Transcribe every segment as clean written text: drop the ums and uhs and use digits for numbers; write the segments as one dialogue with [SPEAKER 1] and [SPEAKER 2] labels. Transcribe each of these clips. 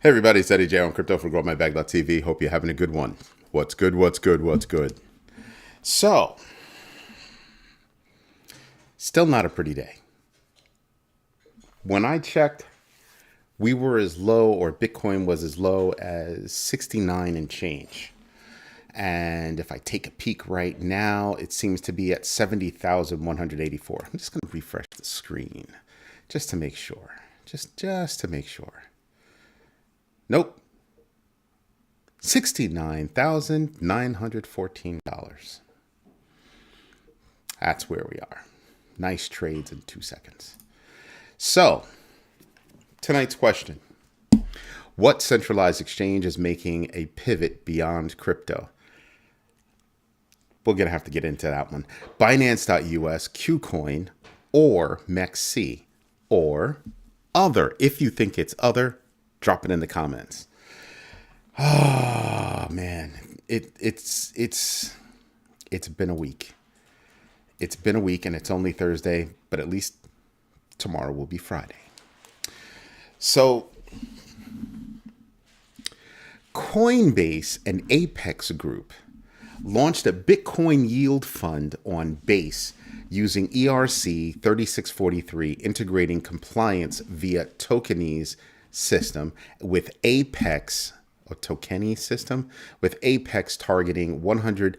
[SPEAKER 1] Hey everybody, it's Eddie J on Crypto for GrowMyBag.tv. Hope you're having a good one. What's good, what's good, what's good? So, still not a pretty day. When I checked, we were as low, or Bitcoin was as low as 69 and change. And if I take a peek right now, it seems to be at 70,184. I'm just going to refresh the screen just to make sure. Just to make sure. Nope. $69,914. That's where we are. Nice trades in 2 seconds. So, tonight's question. What centralized exchange is making a pivot beyond crypto? We're going to have to get into that one. Binance.us, KuCoin, or MEXC, or other. If you think it's other, drop it in the comments. Oh man, it's been a week. It's been a week and it's only Thursday, but at least tomorrow will be Friday. So Coinbase and Apex Group launched a Bitcoin yield fund on Base using ERC 3643, integrating compliance via Tokenies system with Apex, or Tokenies system, with Apex targeting $100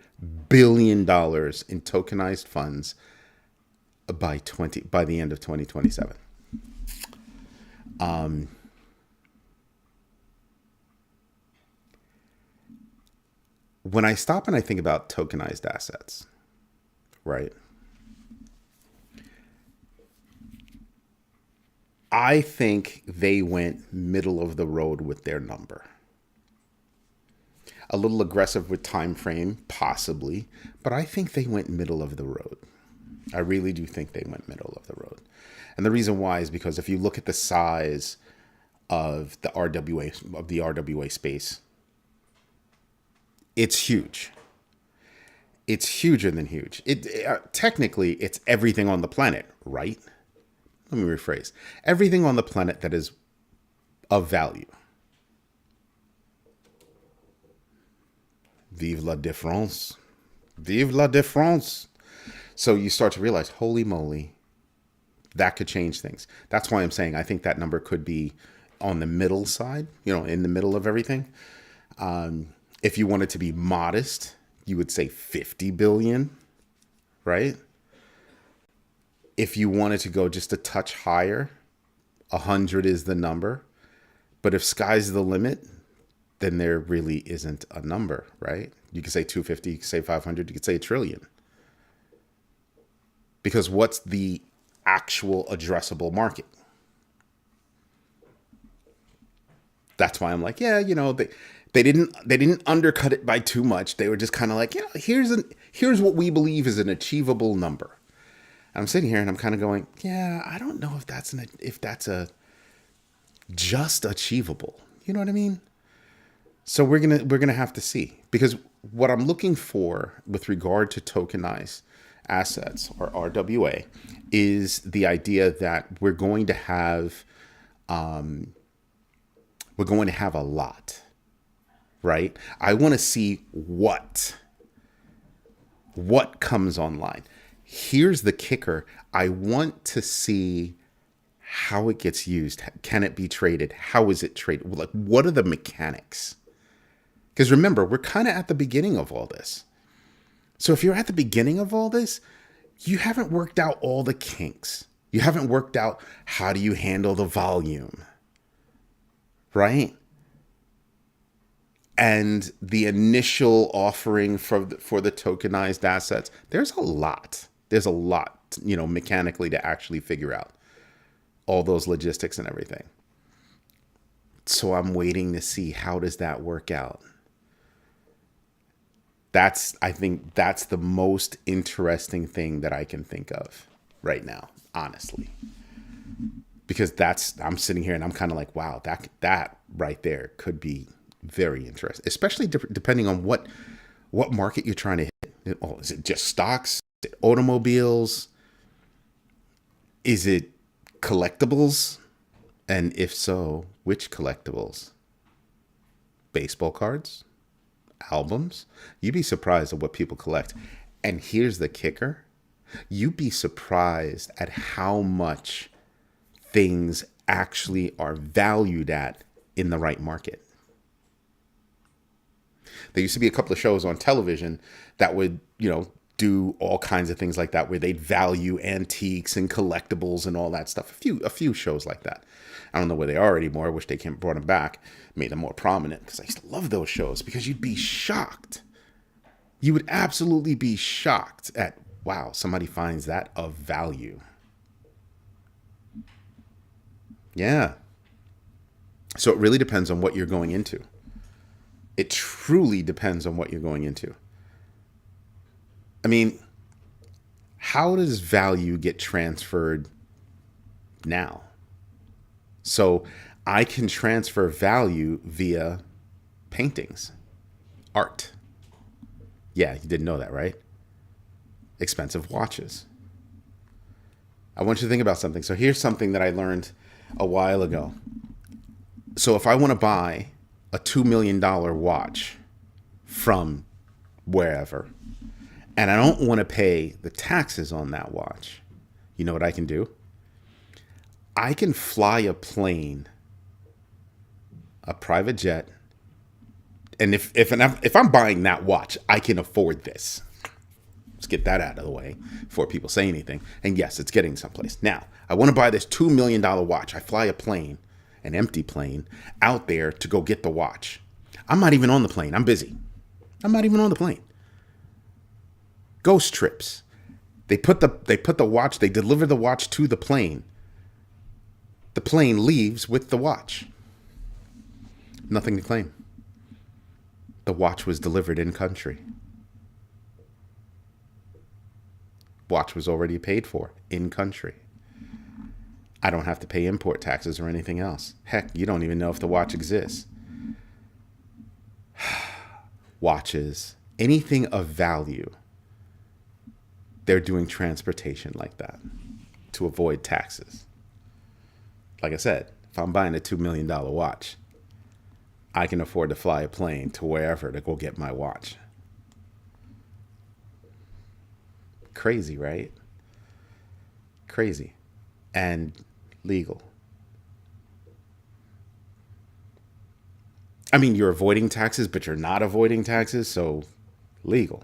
[SPEAKER 1] billion in tokenized funds by the end of 2027. When I stop and I think about tokenized assets, right? I think they went middle of the road with their number. A little aggressive with time frame, possibly, but I think they went middle of the road. I really do think they went middle of the road. And the reason why is because if you look at the size of the RWA space, it's huge. It's huger than huge. Technically, it's everything on the planet, right? Let me rephrase. Everything on the planet that is of value. Vive la différence. Vive la différence. So you start to realize, holy moly, that could change things. That's why I'm saying I think that number could be on the middle side, in the middle of everything. If you wanted to be modest, you would say 50 billion, right? If you wanted to go just a touch higher, 100 is the number. But if sky's the limit, then there really isn't a number, right? You could say 250, you could say 500, you could say a trillion. Because what's the actual addressable market? That's why I'm like, yeah, they didn't undercut it by too much. They were just kind of like, here's what we believe is an achievable number. I'm sitting here and I'm kind of going, yeah, I don't know if that's a just achievable. You know what I mean? So we're gonna have to see, because what I'm looking for with regard to tokenized assets, or RWA, is the idea that we're going to have a lot, right? I want to see what comes online. Here's the kicker. I want to see how it gets used. Can it be traded? How is it traded? Like, what are the mechanics? Because remember, we're kind of at the beginning of all this. So if you're at the beginning of all this, you haven't worked out all the kinks. You haven't worked out how do you handle the volume, right? And the initial offering for the tokenized assets, there's a lot. There's a lot, mechanically to actually figure out all those logistics and everything. So I'm waiting to see, how does that work out? I think that's the most interesting thing that I can think of right now, honestly. Because I'm sitting here and I'm kind of like, wow, that right there could be very interesting, especially depending on what market you're trying to hit. Oh, is it just stocks? Is it automobiles? Is it collectibles? And if so, which collectibles? baseball cards, albums. You'd be surprised at what people collect. And here's the kicker. You'd be surprised at how much things actually are valued at in the right market. There used to be a couple of shows on television that would, do all kinds of things like that, where they'd value antiques and collectibles and all that stuff. A few shows like that. I don't know where they are anymore. I wish they brought them back, made them more prominent, because I used to love those shows, because you'd be shocked. You would absolutely be shocked at, wow, somebody finds that of value. Yeah. So it really depends on what you're going into. It truly depends on what you're going into. I mean, how does value get transferred now? So I can transfer value via paintings, art. Yeah, you didn't know that, right? Expensive watches. I want you to think about something. So here's something that I learned a while ago. So if I want to buy a $2 million watch from wherever, and I don't want to pay the taxes on that watch, you know what I can do? I can fly a plane, a private jet, and if I'm buying that watch, I can afford this. Let's get that out of the way before people say anything. And yes, it's getting someplace. Now, I want to buy this $2 million watch. I fly a plane, an empty plane, out there to go get the watch. I'm not even on the plane. I'm busy. I'm not even on the plane. Ghost trips. They put the watch, they deliver the watch to the plane. The plane leaves with the watch. Nothing to claim. The watch was delivered in country. Watch was already paid for in country. I don't have to pay import taxes or anything else. Heck, you don't even know if the watch exists. Watches, anything of value, they're doing transportation like that to avoid taxes. Like I said, if I'm buying a $2 million watch, I can afford to fly a plane to wherever to go get my watch. Crazy, right? Crazy. And legal. I mean, you're avoiding taxes, but you're not avoiding taxes, so legal.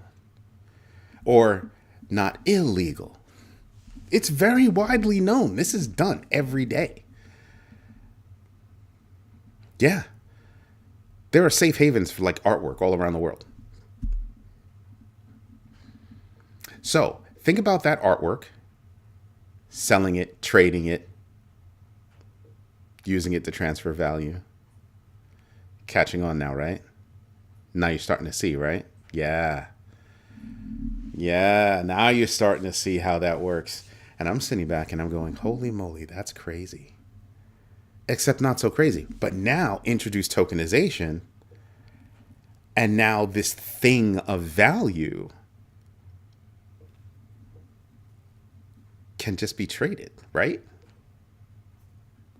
[SPEAKER 1] Or not illegal. It's very widely known. This is done every day. Yeah. There are safe havens for like artwork all around the world. So think about that artwork, selling it, trading it, using it to transfer value. Catching on now, right? Now you're starting to see, right? Yeah. Yeah, now you're starting to see how that works. And I'm sitting back and I'm going, holy moly, that's crazy. Except not so crazy. But now introduce tokenization, and now this thing of value can just be traded, right?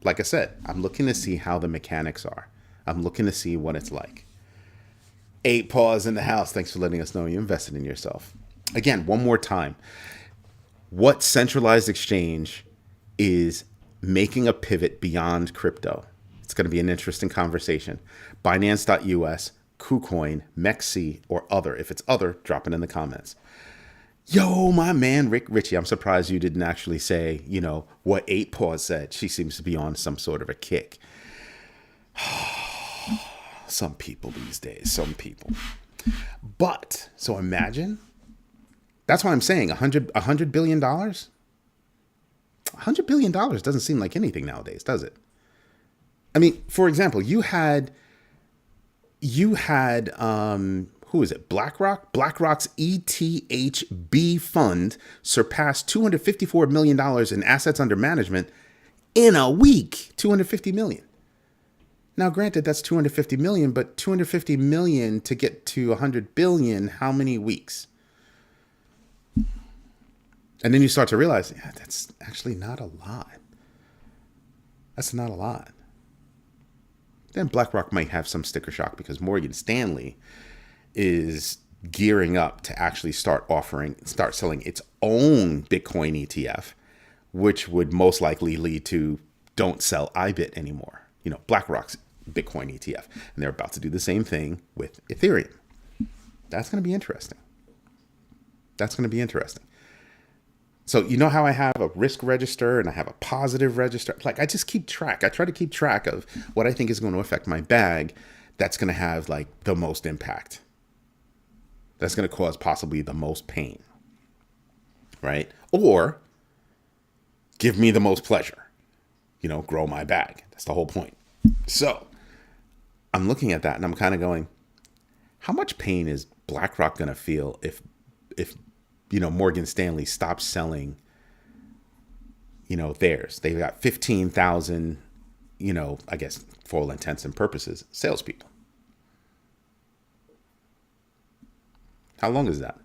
[SPEAKER 1] Like I said, I'm looking to see how the mechanics are. I'm looking to see what it's like. 8 Paws in the house. Thanks for letting us know you invested in yourself. Again, one more time. What centralized exchange is making a pivot beyond crypto? It's going to be an interesting conversation. Binance.us, KuCoin, MEXC, or other. If it's other, drop it in the comments. Yo, my man, Richie, I'm surprised you didn't actually say, what 8 Paws said. She seems to be on some sort of a kick. Some people these days, some people. But, so imagine, that's why I'm saying $100 billion? $100 billion doesn't seem like anything nowadays, does it? I mean, for example, you had, who is it? BlackRock? BlackRock's ETHB fund surpassed $254 million in assets under management in a week. $250 million. Now, granted, that's 250 million, but 250 million to get to 100 billion, how many weeks? And then you start to realize, yeah, that's actually not a lot. That's not a lot. then BlackRock might have some sticker shock because Morgan Stanley is gearing up to actually start selling its own Bitcoin ETF, which would most likely lead to don't sell IBIT anymore. BlackRock's Bitcoin ETF. And they're about to do the same thing with Ethereum. That's going to be interesting. So you know how I have a risk register and I have a positive register? Like I just keep track. I try to keep track of what I think is going to affect my bag that's going to have like the most impact. That's going to cause possibly the most pain. Right? Or give me the most pleasure. Grow my bag. That's the whole point. So I'm looking at that and I'm kind of going, how much pain is BlackRock going to feel if Morgan Stanley stops selling, theirs? They've got 15,000, I guess for all intents and purposes, salespeople. How long is that?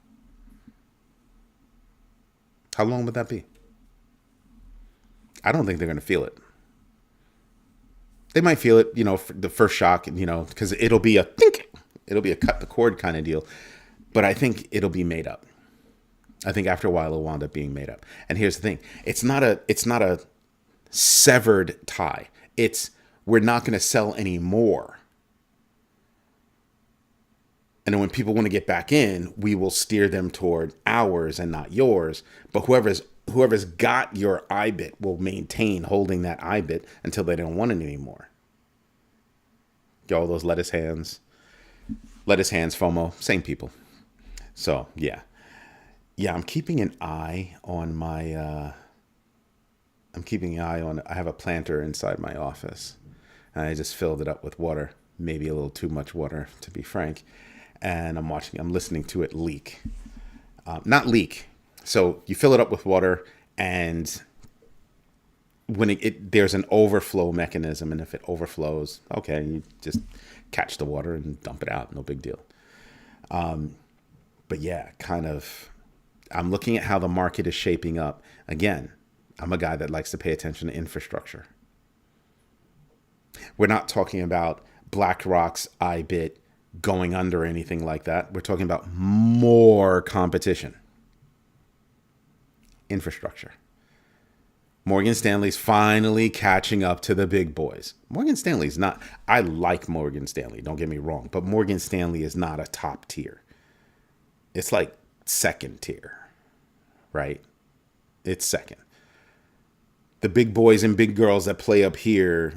[SPEAKER 1] How long would that be? I don't think they're going to feel it. They might feel it, for the first shock, because it'll be a think. It'll be a cut the cord kind of deal. But I think it'll be made up. I think after a while it'll wind up being made up. And here's the thing. It's not a severed tie. It's we're not going to sell anymore. And then when people want to get back in, we will steer them toward ours and not yours. But whoever's got your IBIT will maintain holding that IBIT until they don't want it anymore. All those lettuce hands FOMO, same people. So yeah, I'm keeping an eye on my. I have a planter inside my office, and I just filled it up with water, maybe a little too much water, to be frank. And I'm listening to it leak. Not leak. So you fill it up with water, and when there's an overflow mechanism, and if it overflows, okay, you just catch the water and dump it out. No big deal. But yeah, I'm looking at how the market is shaping up. Again, I'm a guy that likes to pay attention to infrastructure. We're not talking about BlackRock's IBIT going under or anything like that. We're talking about more competition. Infrastructure. Morgan Stanley's finally catching up to the big boys. Morgan Stanley's not, I like Morgan Stanley, don't get me wrong, but Morgan Stanley is not a top tier. It's like second tier, right? It's second. The big boys and big girls that play up here,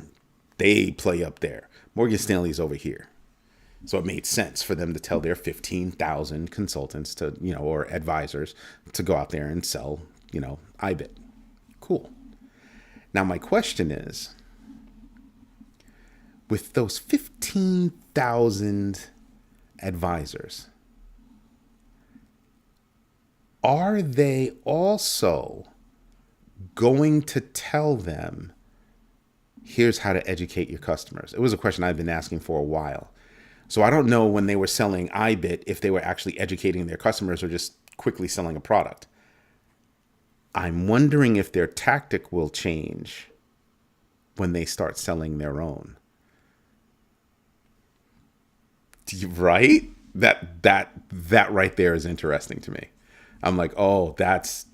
[SPEAKER 1] they play up there. Morgan Stanley's over here. So it made sense for them to tell their 15,000 consultants to, or advisors to go out there and sell, IBIT. Cool. Now my question is, with those 15,000 advisors, are they also going to tell them, here's how to educate your customers? It was a question I've been asking for a while. So I don't know when they were selling IBIT if they were actually educating their customers or just quickly selling a product. I'm wondering if their tactic will change when they start selling their own. Right? That right there is interesting to me. I'm like, oh, that's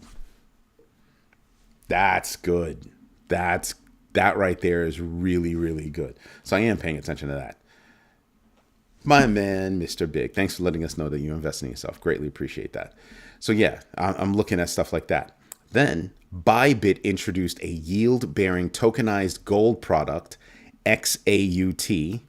[SPEAKER 1] good. That right there is really, really good. So I am paying attention to that. My man, Mr. Big, thanks for letting us know that you invest in yourself. Greatly appreciate that. So yeah, I'm looking at stuff like that. Then Bybit introduced a yield-bearing tokenized gold product, XAUT,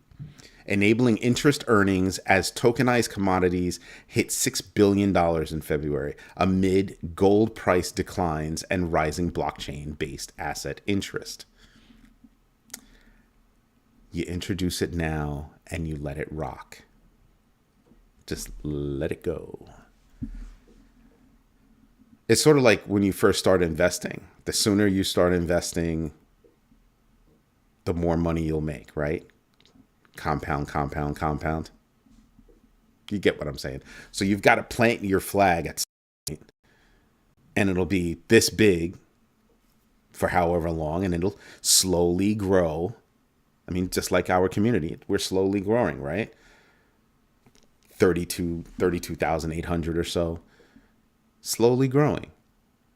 [SPEAKER 1] enabling interest earnings as tokenized commodities hit $6 billion in February amid gold price declines and rising blockchain-based asset interest. You introduce it now and you let it rock. Just let it go. It's sort of like when you first start investing. The sooner you start investing, the more money you'll make, right? Compound, compound, compound. You get what I'm saying? So you've got to plant your flag at some point, and it'll be this big for however long, and it'll slowly grow I mean, just like our community, we're slowly growing, right? 32,800 or so. Slowly growing,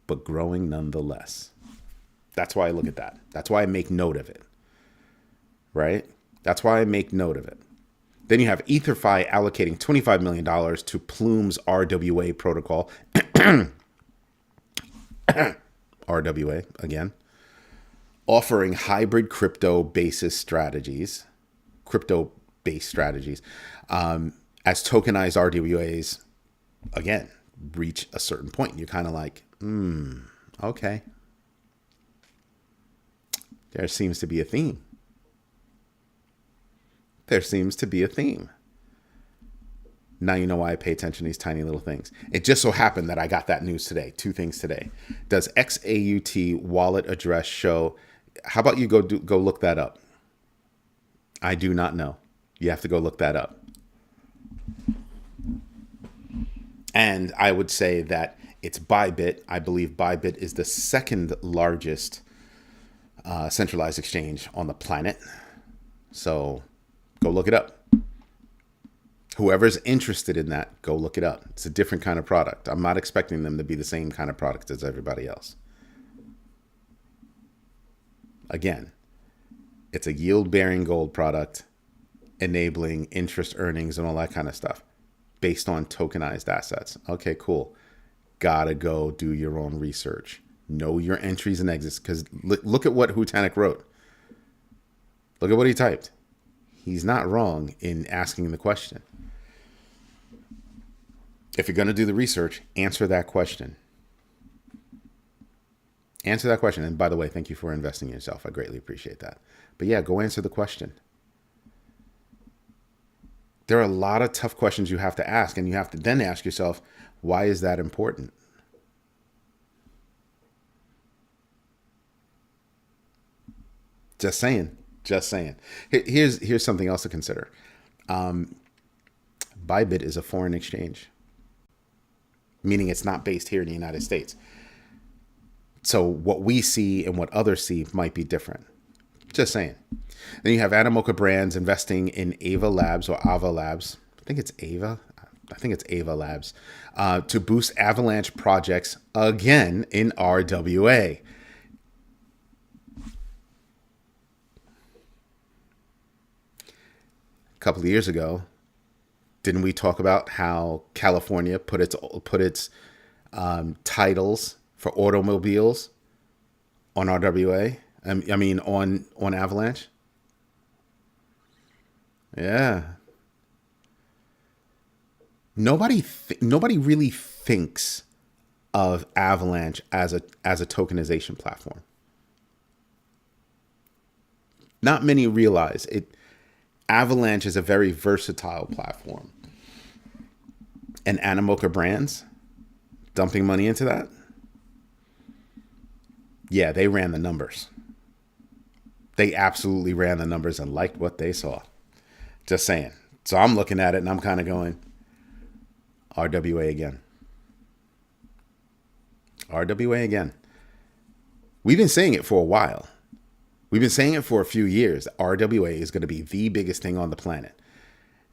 [SPEAKER 1] but growing nonetheless. That's why I look at that. That's why I make note of it, right? That's why I make note of it. Then you have EtherFi allocating $25 million to Plume's RWA protocol. RWA, again. Offering hybrid crypto-based strategies, as tokenized RWAs, again, reach a certain point. You're kind of like, okay. There seems to be a theme. There seems to be a theme. Now you know why I pay attention to these tiny little things. It just so happened that I got that news today. Two things today. Does XAUT wallet address show? How about you go look that up? I do not know. You have to go look that up. And I would say that it's Bybit. I believe Bybit is the second largest centralized exchange on the planet. So go look it up. Whoever's interested in that, go look it up. It's a different kind of product. I'm not expecting them to be the same kind of product as everybody else. Again, it's a yield-bearing gold product enabling interest earnings and all that kind of stuff based on tokenized assets. Okay, cool. Gotta go do your own research. Know your entries and exits, because look at what Hutanik wrote. Look at what he typed. He's not wrong in asking the question. If you're going to do the research, answer that question. Answer that question. And by the way, thank you for investing in yourself. I greatly appreciate that. But yeah, go answer the question. There are a lot of tough questions you have to ask, and you have to then ask yourself, why is that important? Just saying. Just saying. Here's something else to consider. Bybit is a foreign exchange, meaning it's not based here in the United States. So what we see and what others see might be different. Just saying. Then you have Animoca Brands investing in Ava Labs or Ava Labs. I think it's Ava. I think it's Ava Labs to boost Avalanche projects again in RWA. A couple of years ago, didn't we talk about how California put its titles for automobiles on RWA? I mean, on Avalanche. Yeah. Nobody really thinks of Avalanche as a tokenization platform. Not many realize it. Avalanche is a very versatile platform. And Animoca Brands dumping money into that? Yeah, they ran the numbers. They absolutely ran the numbers and liked what they saw. Just saying. So I'm looking at it and I'm kind of going, RWA again. RWA again. We've been saying it for a while. We've been saying it for a few years. RWA is going to be the biggest thing on the planet.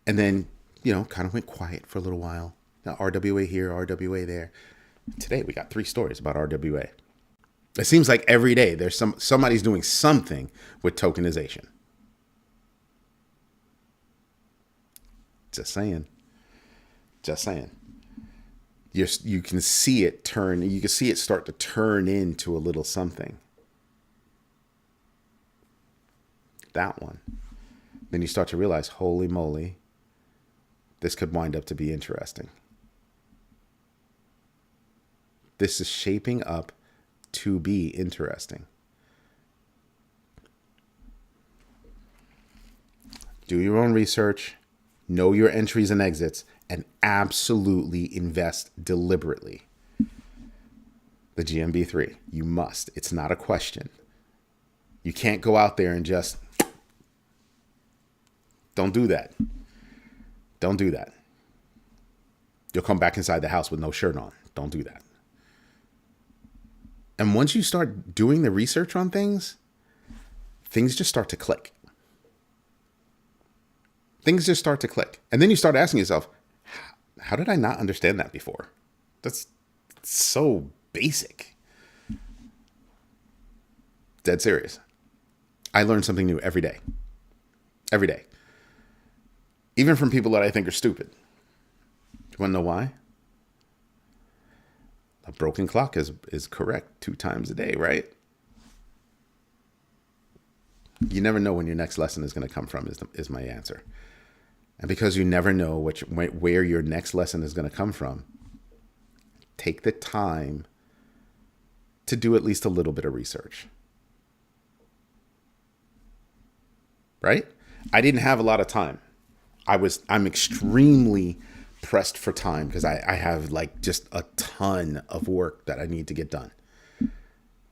[SPEAKER 1] And then, kind of went quiet for a little while. Now, RWA here, RWA there. Today, we got 3 stories about RWA. It seems like every day there's somebody's doing something with tokenization. Just saying. Just saying. You can see it turn. You can see it start to turn into a little something. That one. Then you start to realize, holy moly, this could wind up to be interesting. This is shaping up to be interesting. Do your own research, know your entries and exits, and absolutely invest deliberately. The GMB3, you must. It's not a question. You can't go out there and just... Don't do that. Don't do that. You'll come back inside the house with no shirt on. Don't do that. And once you start doing the research on things just start to click. Things just start to click. And then you start asking yourself, how did I not understand that before? That's so basic. Dead serious. I learn something new every day. Every day. Even from people that I think are stupid. Do you want to know why? A broken clock is correct 2 times a day, right? You never know when your next lesson is going to come from is my answer. And because you never know where your next lesson is going to come from, take the time to do at least a little bit of research. Right? I didn't have a lot of time. I'm extremely pressed for time because I have like just a ton of work that I need to get done.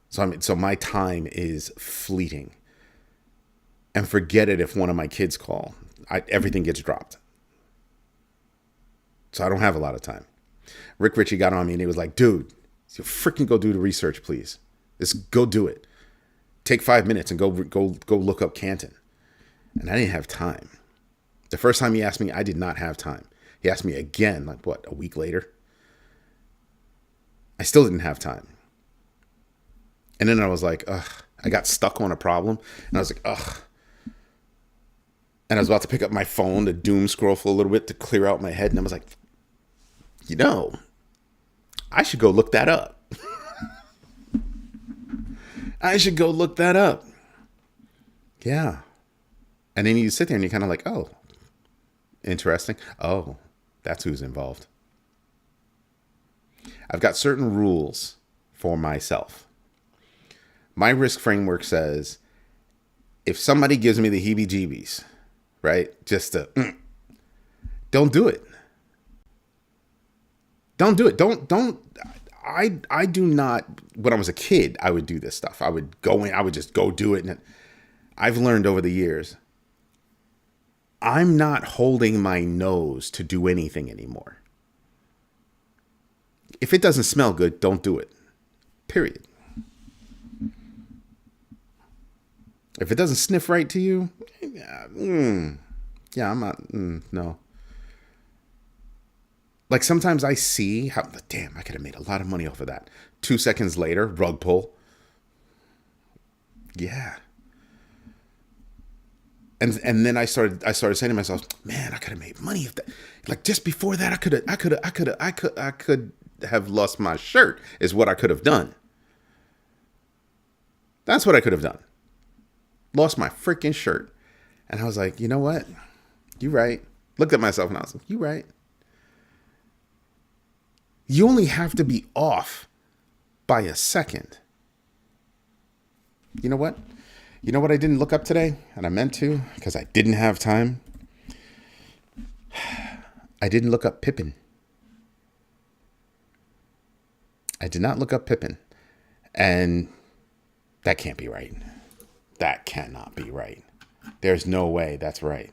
[SPEAKER 1] So my time is fleeting. And forget it if one of my kids call. Everything gets dropped. So I don't have a lot of time. Rick Ritchie got on me and he was like, dude, you freaking go do the research, please. Just go do it. Take 5 minutes and go look up Canton. And I didn't have time. The first time he asked me, I did not have time. He asked me again, like what, a week later? I still didn't have time. And then I was like, ugh, I got stuck on a problem. And I was like, ugh. And I was about to pick up my phone to doom scroll for a little bit to clear out my head. And I was like, I should go look that up. I should go look that up. Yeah. And then you sit there and you're kind of like, oh, interesting. Oh, that's who's involved. I've got certain rules for myself. My risk framework says if somebody gives me the heebie-jeebies, right, don't do it. Don't do it. I do not, when I was a kid, I would do this stuff. I would just go do it. And I've learned over the years, I'm not holding my nose to do anything anymore. If it doesn't smell good, don't do it. Period. If it doesn't sniff right to you, yeah, I'm not, no. Like sometimes I see how, damn, I could have made a lot of money off of that. 2 seconds later, rug pull. Yeah. And then I started saying to myself, man, I could have made money if that, like just before that, I could have lost my shirt is what I could have done. That's what I could have done. Lost my freaking shirt. And I was like, you know what? You right. Looked at myself and I was like, you right. You only have to be off by a second. You know what? You know what I didn't look up today? And I meant to because I didn't have time. I didn't look up Pippin. I did not look up Pippin. And that can't be right. That cannot be right. There's no way that's right.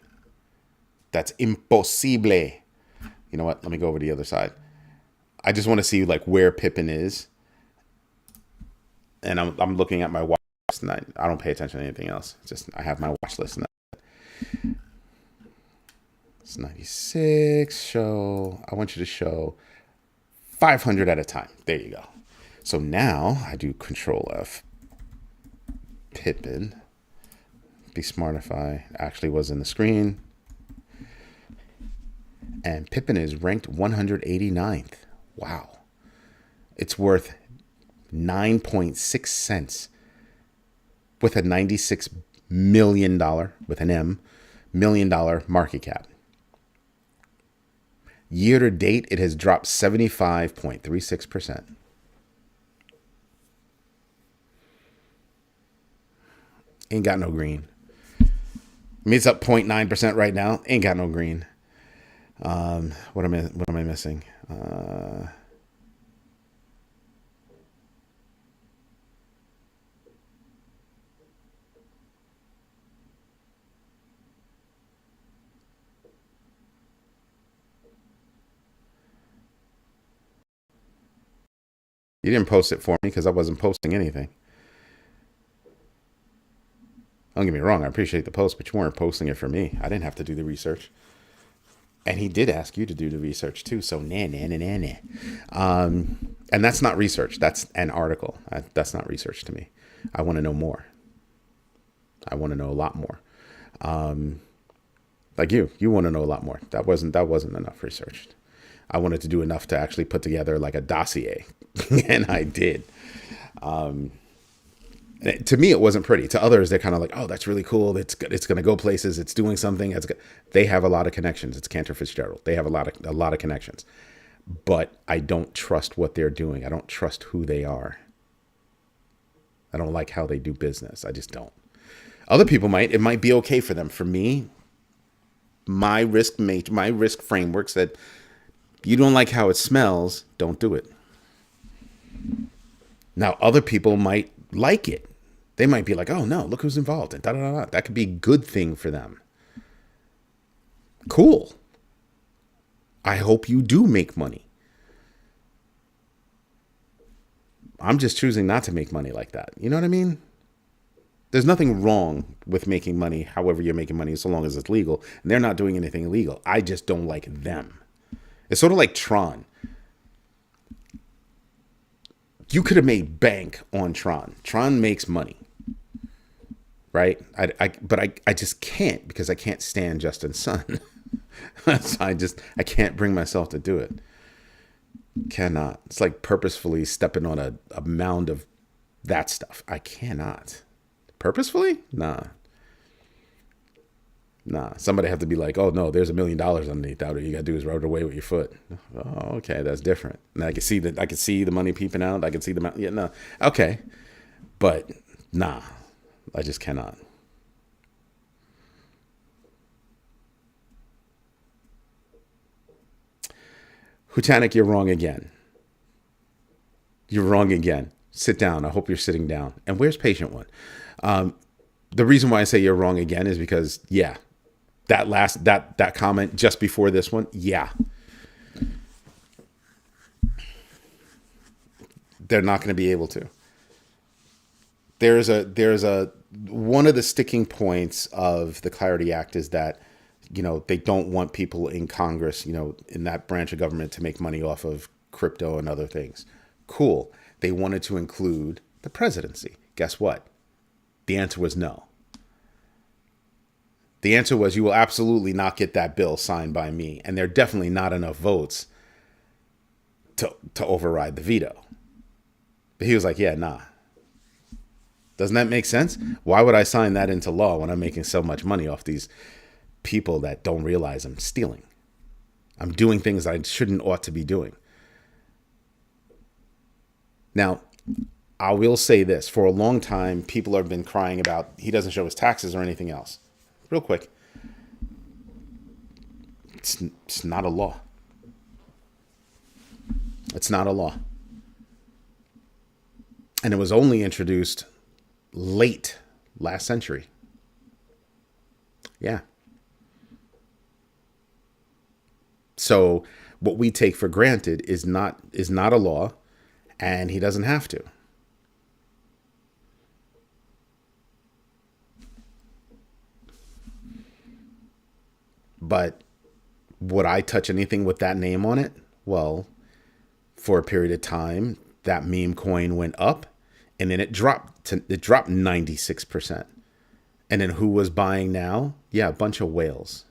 [SPEAKER 1] That's impossible. You know what? Let me go over to the other side. I just want to see like where Pippin is. And I'm looking at my watch list and I don't pay attention to anything else. It's just I have my watch list. It's 96. Show. I want you to show 500 at a time. There you go. So now I do Control F. Pippin. Be smart if I actually was in the screen. And Pippin is ranked 189th. Wow. It's worth 9.6 cents with a $96 million, with an M, $million market cap. Year to date, it has dropped 75.36%. Ain't got no green. I mean, it's up 0.9% right now. Ain't got no green. What am I missing? You didn't post it for me because I wasn't posting anything. Don't get me wrong, I appreciate the post, but you weren't posting it for me. I didn't have to do the research. And he did ask you to do the research too. So and that's not research. That's an article. That's not research to me. I want to know more. I want to know a lot more. Like you want to know a lot more. That wasn't enough research. I wanted to do enough to actually put together like a dossier, and I did. To me, it wasn't pretty. To others, they're kind of like, "Oh, that's really cool. It's going to go places. It's doing something." They have a lot of connections. It's Cantor Fitzgerald. They have a lot of connections. But I don't trust what they're doing. I don't trust who they are. I don't like how they do business. I just don't. Other people might. It might be okay for them. For me, my risk framework said, you don't like how it smells, don't do it. Now, other people might like it. They might be like, oh no, look who's involved. And That could be a good thing for them. Cool. I hope you do make money. I'm just choosing not to make money like that. You know what I mean? There's nothing wrong with making money however you're making money, so long as it's legal. And they're not doing anything illegal. I just don't like them. It's sort of like Tron. You could have made bank on Tron. Tron makes money. Right? But I just can't, because I can't stand Justin Sun. So I can't bring myself to do it. Cannot. It's like purposefully stepping on a mound of that stuff. I cannot. Purposefully? Nah. Somebody have to be like, oh no, there's $1 million underneath that. All you gotta do is rub it away with your foot. Oh, okay, that's different. And I can see the money peeping out. I can see the yeah, no, okay, but nah, I just cannot. Hutanik, you're wrong again. You're wrong again. Sit down. I hope you're sitting down. And where's Patient One? The reason why I say you're wrong again is because, yeah, that comment just before this one, yeah. They're not going to be able to. There's a one of the sticking points of the Clarity Act is that, they don't want people in Congress, in that branch of government to make money off of crypto and other things. Cool. They wanted to include the presidency. Guess what? The answer was no. The answer was, you will absolutely not get that bill signed by me. And there are definitely not enough votes to override the veto. But he was like, yeah, nah. Doesn't that make sense? Why would I sign that into law when I'm making so much money off these people that don't realize I'm stealing? I'm doing things I ought to be doing. Now, I will say this. For a long time, people have been crying about he doesn't show his taxes or anything else. Real quick. It's not a law. It's not a law. And it was only introduced late last century. Yeah. So what we take for granted is not a law, and he doesn't have to. But would I touch anything with that name on it? Well, for a period of time, that meme coin went up, and then it dropped 96%. And then who was buying now? Yeah, a bunch of whales.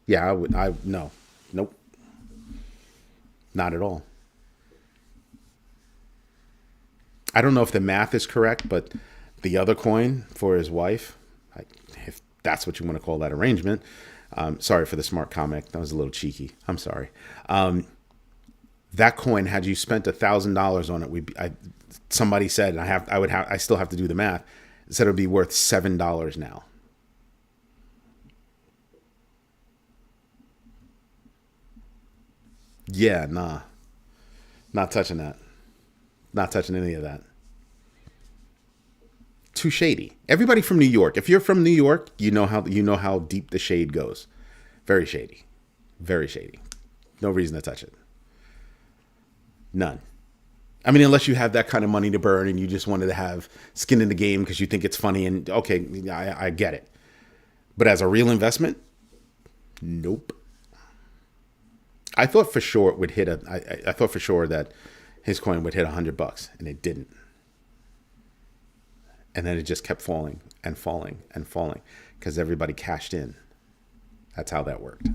[SPEAKER 1] Yeah, no. Nope. Not at all. I don't know if the math is correct, but the other coin for his wife, if that's what you want to call that arrangement. Sorry for the smart comment. That was a little cheeky. I'm sorry. That coin, had you spent $1,000 on it, somebody said, and I still have to do the math, said it would be worth $7 now. Yeah, nah. Not touching that. Not touching any of that. Too shady. Everybody from New York. If you're from New York, you know how deep the shade goes. Very shady. Very shady. No reason to touch it. None. I mean, unless you have that kind of money to burn and you just wanted to have skin in the game because you think it's funny and okay, I get it. But as a real investment, nope. I thought for sure it would hit I thought for sure that his coin would hit $100, and it didn't. And then it just kept falling and falling and falling because everybody cashed in. That's how that worked.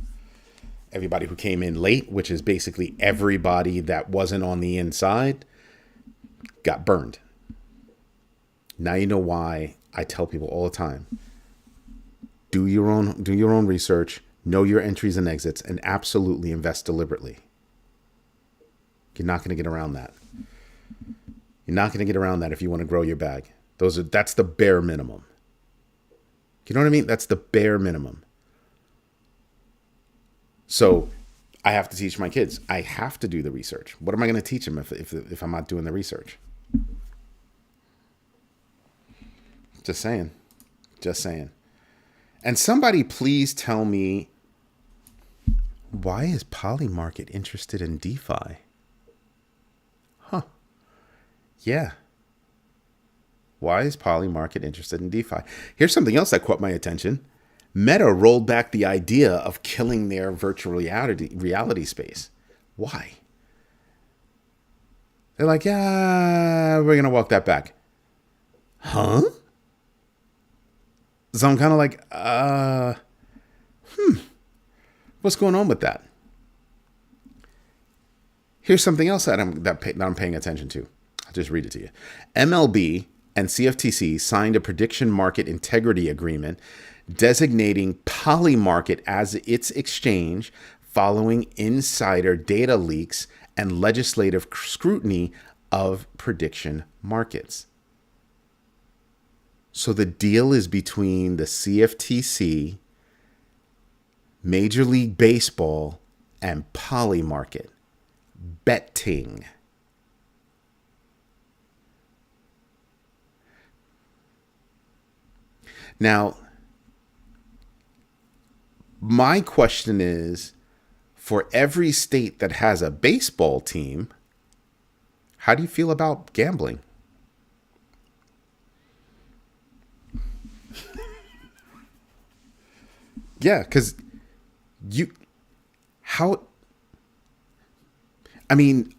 [SPEAKER 1] Everybody who came in late, which is basically everybody that wasn't on the inside, got burned. Now you know why I tell people all the time, do your own research, know your entries and exits, and absolutely invest deliberately. You're not going to get around that. You're not going to get around that if you want to grow your bag. That's the bare minimum. You know what I mean? That's the bare minimum. So I have to teach my kids. I have to do the research. What am I going to teach them if I'm not doing the research? Just saying. Just saying. And somebody please tell me, why is Polymarket interested in DeFi? Huh. Yeah. Why is Polymarket interested in DeFi? Here's something else that caught my attention. Meta rolled back the idea of killing their virtual reality space. Why? They're like, yeah, we're going to walk that back. Huh? So I'm kind of like, what's going on with that? Here's something else that I'm paying attention to. I'll just read it to you. MLB and CFTC signed a prediction market integrity agreement designating Polymarket as its exchange following insider data leaks and legislative scrutiny of prediction markets. So the deal is between the CFTC, Major League Baseball, and Polymarket. Betting. Now, my question is, for every state that has a baseball team, how do you feel about gambling? Yeah, because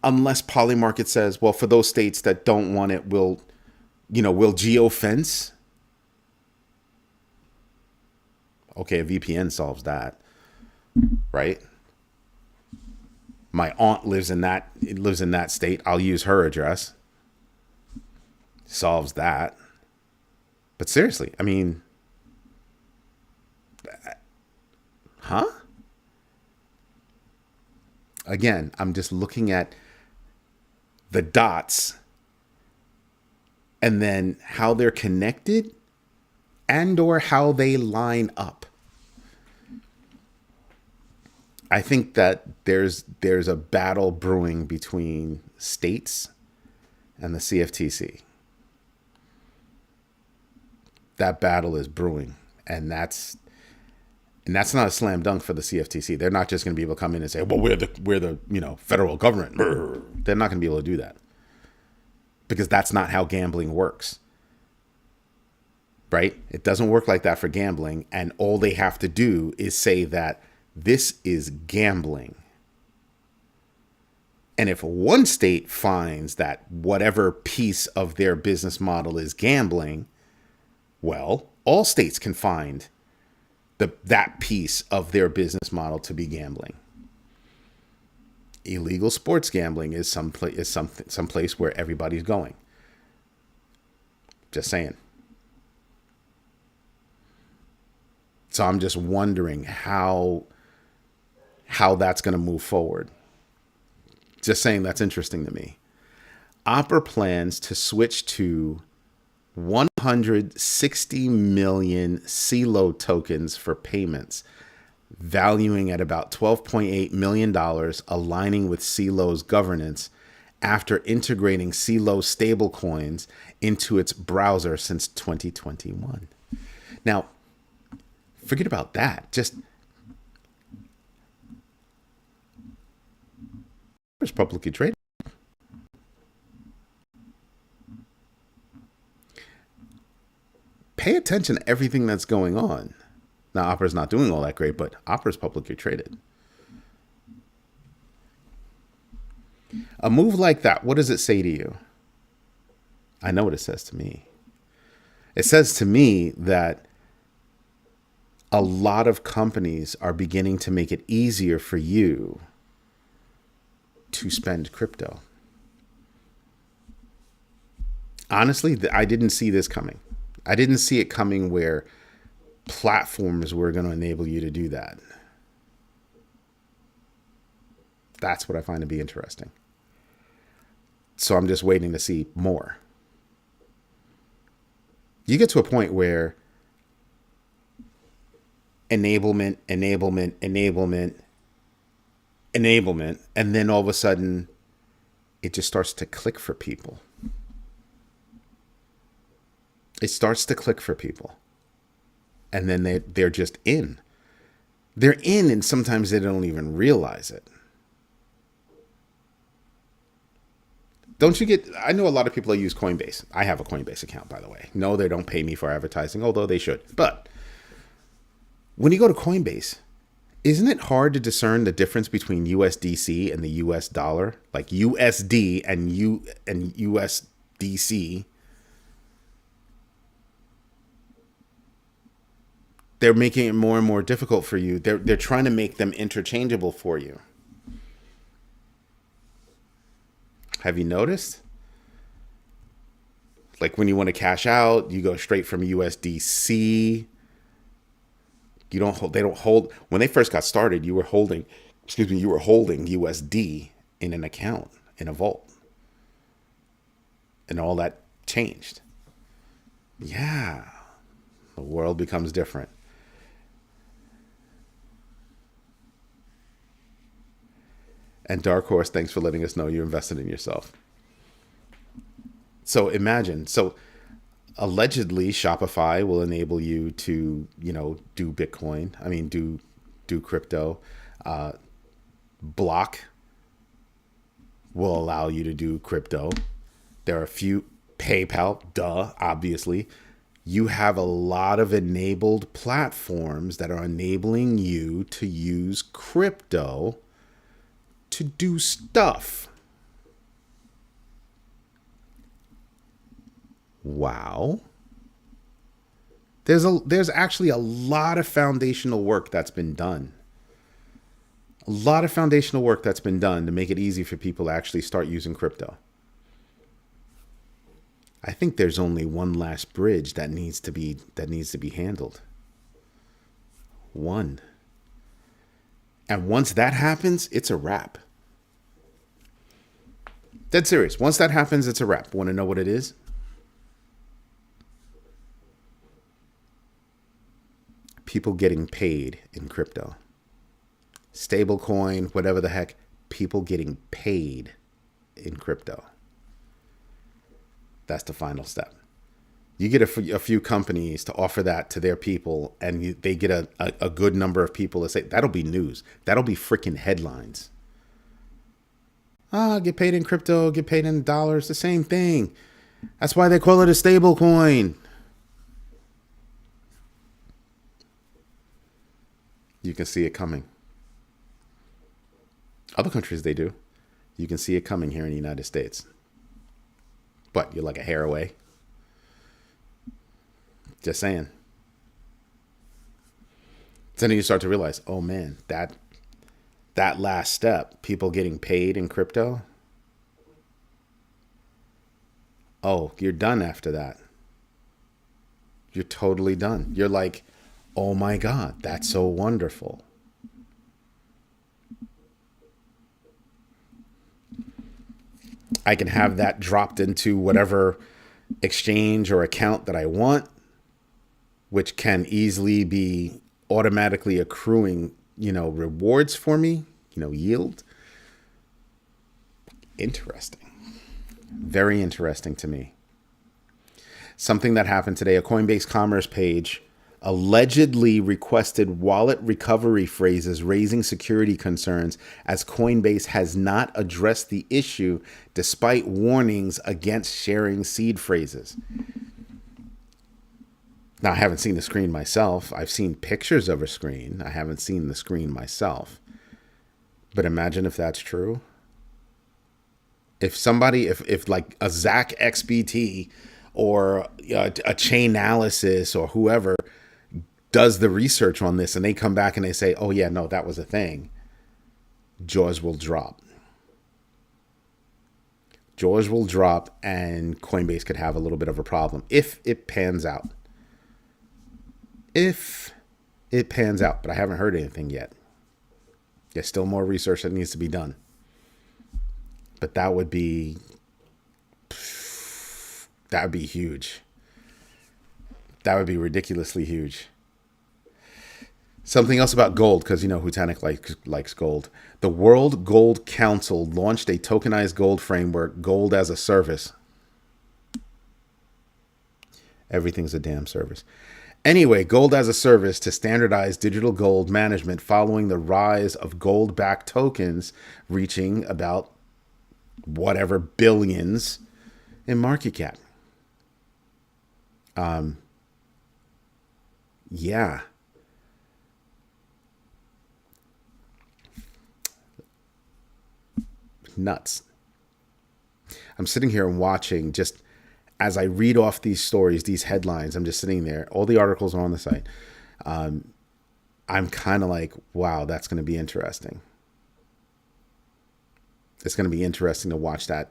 [SPEAKER 1] unless Polymarket says, well, for those states that don't want it, we'll geofence. Okay, a VPN solves that, right? My aunt lives in that state. I'll use her address. Solves that. But seriously, huh? Again, I'm just looking at the dots and then how they're connected and or how they line up. I think that there's a battle brewing between states and the CFTC. That battle is brewing, and that's not a slam dunk for the CFTC. They're not just going to be able to come in and say, "Well, we're the federal government." They're not going to be able to do that because that's not how gambling works. Right? It doesn't work like that for gambling, and all they have to do is say that this is gambling. And if one state finds that whatever piece of their business model is gambling, well, all states can find that piece of their business model to be gambling. Illegal sports gambling is some place where everybody's going. Just saying. So I'm just wondering how that's going to move forward. Just saying, that's interesting to me. Opera plans to switch to 160 million CeeLo tokens for payments, valuing at about $12.8 million, aligning with CeeLo's governance after integrating CeeLo stablecoins into its browser since 2021. Now, forget about that. Just it's publicly traded. pay attention to everything that's going on. Now, Opera's not doing all that great, but Opera's publicly traded. A move like that, what does it say to you? I know what it says to me. It says to me that a lot of companies are beginning to make it easier for you to spend crypto. Honestly, I didn't see this coming. I didn't see it coming where platforms were going to enable you to do that. That's what I find to be interesting. So I'm just waiting to see more. You get to a point where enablement, and then all of a sudden it just starts to click for people. It starts to click for people. And then they're just in. They're in, and sometimes they don't even realize it. Don't you get, I know a lot of people that use Coinbase. I have a Coinbase account, by the way. No, they don't pay me for advertising, although they should. But when you go to Coinbase, isn't it hard to discern the difference between USDC and the US dollar? Like USD and USDC. They're making it more and more difficult for you. They're trying to make them interchangeable for you. Have you noticed? Like when you want to cash out, you go straight from USDC. They don't hold. When they first got started, you were holding USD in an account, in a vault. And all that changed. Yeah. The world becomes different. And Dark Horse, thanks for letting us know you invested in yourself. So imagine, allegedly Shopify will enable you to, do Bitcoin. Do crypto. Block will allow you to do crypto. There are a few, PayPal, obviously. You have a lot of enabled platforms that are enabling you to use crypto to do stuff. Wow. There's actually a lot of foundational work that's been done. A lot of foundational work that's been done to make it easy for people to actually start using crypto. I think there's only one last bridge that needs to be handled. One. And once that happens, it's a wrap. Dead serious. Once that happens, it's a wrap. Want to know what it is? People getting paid in crypto. Stablecoin, whatever the heck. People getting paid in crypto. That's the final step. You get a few companies to offer that to their people, and they get a good number of people to say, that'll be news. That'll be freaking headlines. Get paid in crypto, get paid in dollars, the same thing. That's why they call it a stable coin. You can see it coming. Other countries, they do. You can see it coming here in the United States. But you're like a hair away. Just saying. So then you start to realize, oh man, that last step, people getting paid in crypto. Oh, you're done after that. You're totally done. You're like, oh my God, that's so wonderful. I can have that dropped into whatever exchange or account that I want, which can easily be automatically accruing, rewards for me, yield. Interesting. Very interesting to me. Something that happened today, a Coinbase Commerce page allegedly requested wallet recovery phrases, raising security concerns as Coinbase has not addressed the issue despite warnings against sharing seed phrases. Now, I haven't seen the screen myself. I've seen pictures of a screen. I haven't seen the screen myself. But imagine if that's true. If somebody, if like a Zach XBT or a Chainalysis or whoever does the research on this and they come back and they say, oh, yeah, no, that was a thing, jaws will drop. Jaws will drop and Coinbase could have a little bit of a problem if it pans out. If it pans out, but I haven't heard anything yet. There's still more research that needs to be done. But that would be huge. That would be ridiculously huge. Something else about gold, because you know Hutanik likes gold. The World Gold Council launched a tokenized gold framework, gold as a service. Everything's a damn service. Anyway, gold as a service to standardize digital gold management following the rise of gold-backed tokens reaching about whatever billions in market cap. Yeah. Nuts. I'm sitting here and watching, just as I read off these stories, these headlines, I'm just sitting there. All the articles are on the site. I'm kind of like, wow, that's going to be interesting. It's going to be interesting to watch that,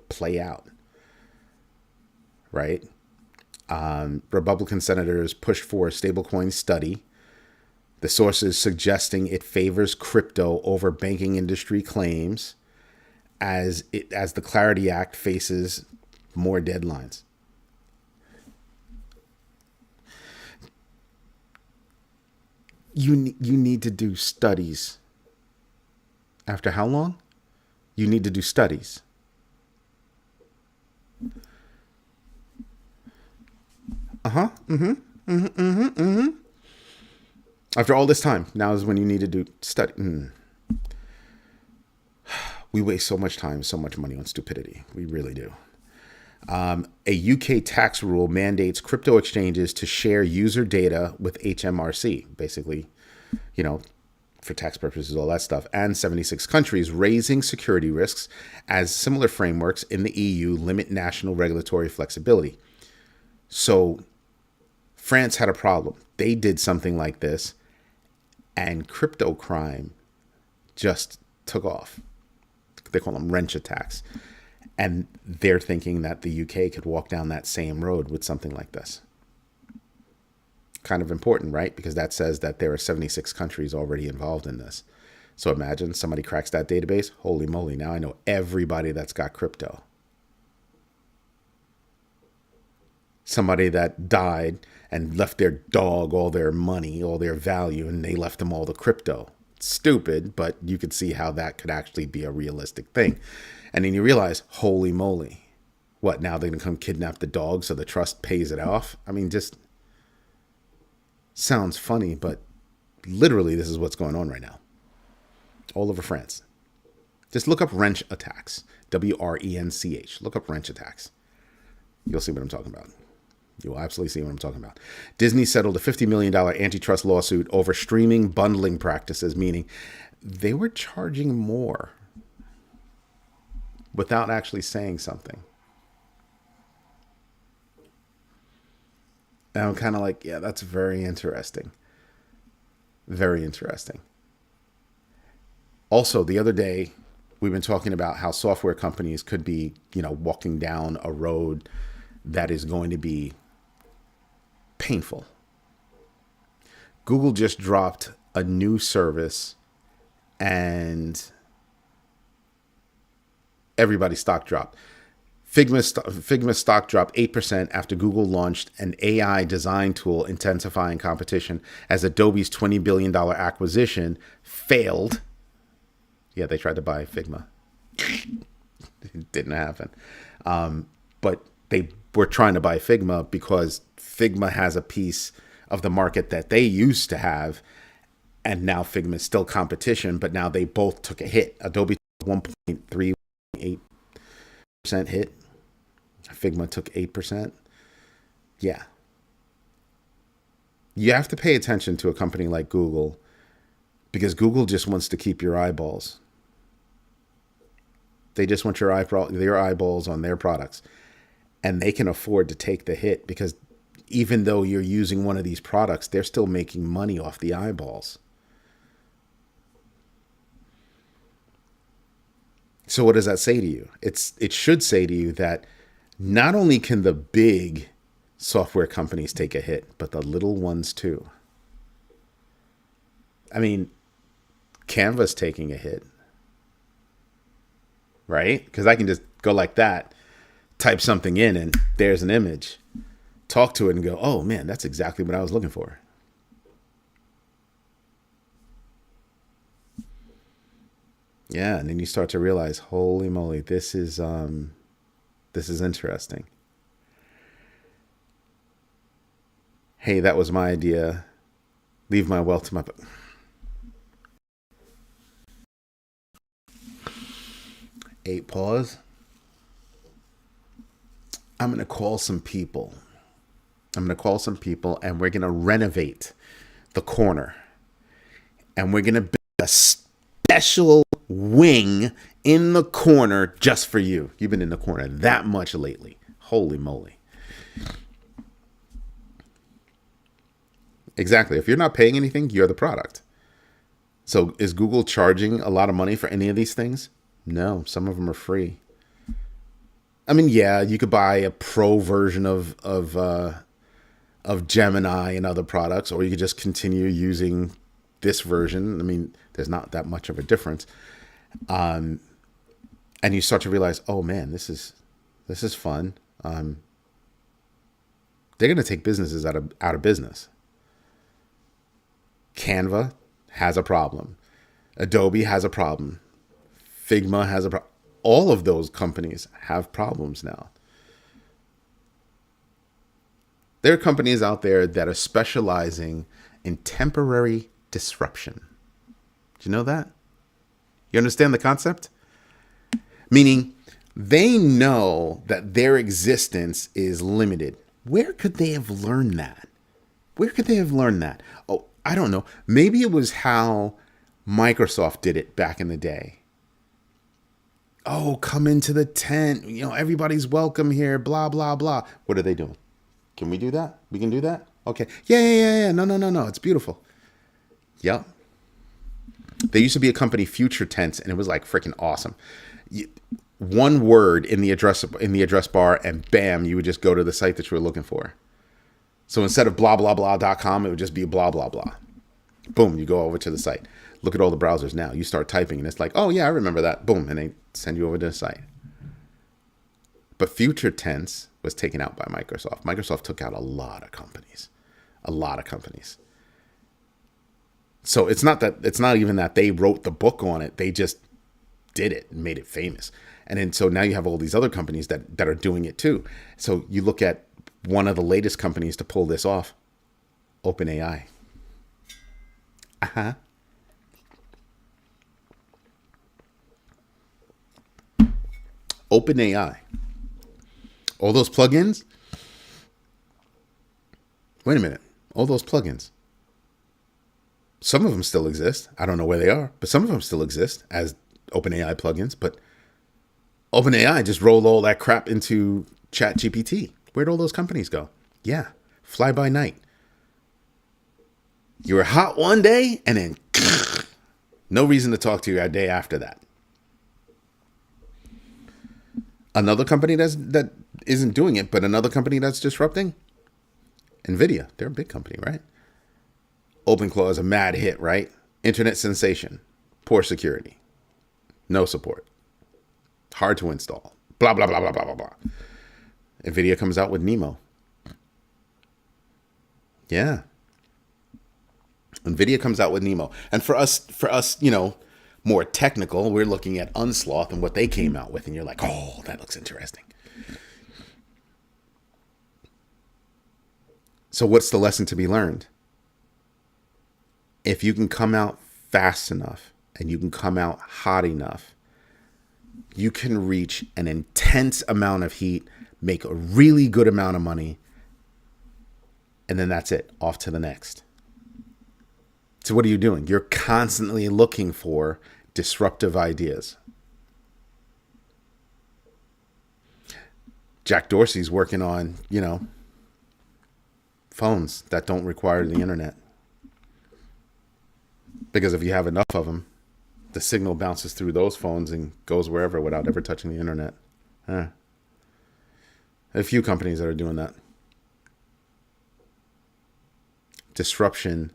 [SPEAKER 1] play out. Right? Republican senators pushed for a stablecoin study. The sources suggesting it favors crypto over banking industry claims as the Clarity Act faces more deadlines. You need to do studies. After how long? You need to do studies. After all this time, now is when you need to do study. We waste so much time, so much money on stupidity. We really do. A UK tax rule mandates crypto exchanges to share user data with HMRC, basically, for tax purposes, all that stuff, and 76 countries, raising security risks as similar frameworks in the EU limit national regulatory flexibility. So France had a problem. They did something like this, and crypto crime just took off. They call them wrench attacks. And they're thinking that the UK could walk down that same road with something like this. Kind of important, right? Because that says that there are 76 countries already involved in this. So imagine somebody cracks that database. Holy moly, now I know everybody that's got crypto. Somebody that died and left their dog all their money, all their value, and they left them all the crypto. Stupid, but you could see how that could actually be a realistic thing. And then you realize, holy moly, what, now they're going to come kidnap the dog so the trust pays it off? I mean, just sounds funny, but literally this is what's going on right now. All over France. Just look up wrench attacks. WRENCH. Look up wrench attacks. You'll see what I'm talking about. You will absolutely see what I'm talking about. Disney settled a $50 million antitrust lawsuit over streaming bundling practices, meaning they were charging more without actually saying something. And I'm kind of like, yeah, that's very interesting. Very interesting. Also, the other day, we've been talking about how software companies could be, walking down a road that is going to be painful. Google just dropped a new service and everybody's stock dropped. Figma stock dropped 8% after Google launched an AI design tool intensifying competition as Adobe's $20 billion acquisition failed. Yeah, they tried to buy Figma. It didn't happen. But they were trying to buy Figma because Figma has a piece of the market that they used to have. And now Figma is still competition, but now they both took a hit. Adobe took 1.38% hit. Figma took 8%. Yeah. You have to pay attention to a company like Google because Google just wants to keep your eyeballs. They just want your eyeballs on their products. And they can afford to take the hit because even though you're using one of these products, they're still making money off the eyeballs. So what does that say to you? It should say to you that not only can the big software companies take a hit, but the little ones too. I mean, Canva's taking a hit, right? Because I can just go like that, type something in, and there's an image. Talk to it and go, oh man, that's exactly what I was looking for. Yeah, and then you start to realize, holy moly, this is interesting. Hey, that was my idea. Leave my wealth to my... 8 pause. I'm going to call some people. And we're going to renovate the corner. And we're going to build a special wing in the corner just for you. You've been in the corner that much lately. Holy moly. Exactly. If you're not paying anything, you're the product. So is Google charging a lot of money for any of these things? No, some of them are free. I mean, yeah, you could buy a pro version of Gemini and other products, or you could just continue using this version. I mean, there's not that much of a difference. And you start to realize, oh man, this is fun. They're going to take businesses out of business. Canva has a problem. Adobe has a problem. Figma has a problem. All of those companies have problems now. There are companies out there that are specializing in temporary disruption. Do you know that? You understand the concept? Meaning they know that their existence is limited. Where could they have learned that? Oh, I don't know. Maybe it was how Microsoft did it back in the day. Oh, come into the tent. You know, everybody's welcome here, blah, blah, blah. What are they doing? Can we do that? We can do that? Okay. Yeah. No. It's beautiful. Yep. There used to be a company, Future Tents, and it was like freaking awesome. One word in the address bar, and bam, you would just go to the site that you were looking for. So instead of blah, blah, blah.com, it would just be blah, blah, blah. Boom, you go over to the site. Look at all the browsers now. You start typing, and it's like, oh, yeah, I remember that. Boom, and they send you over to the site. But Future Tense was taken out by Microsoft. Microsoft took out a lot of companies. So it's not even that they wrote the book on it. They just did it and made it famous. And then so now you have all these other companies that are doing it too. So you look at one of the latest companies to pull this off, OpenAI. OpenAI. All those plugins. Wait a minute. All those plugins. Some of them still exist. I don't know where they are, but some of them still exist as OpenAI plugins. But OpenAI just rolled all that crap into ChatGPT. Where'd all those companies go? Yeah, fly by night. You were hot one day, and then no reason to talk to you a day after that. Another company that isn't doing it, but another company that's disrupting, NVIDIA. They're a big company, right? OpenClaw is a mad hit, right? Internet sensation. Poor security. No support. Hard to install. Blah, blah, blah, blah, blah, blah, blah. NVIDIA comes out with Nemo. Yeah. NVIDIA comes out with Nemo. And for us, you know, more technical, we're looking at Unsloth and what they came out with. And you're like, oh, that looks interesting. So what's the lesson to be learned? If you can come out fast enough and you can come out hot enough, you can reach an intense amount of heat, make a really good amount of money, And then that's it. Off to the next. So what are you doing? You're constantly looking for disruptive ideas. Jack Dorsey's working on, phones that don't require the internet. Because if you have enough of them, the signal bounces through those phones and goes wherever without ever touching the internet. A few companies that are doing that. Disruption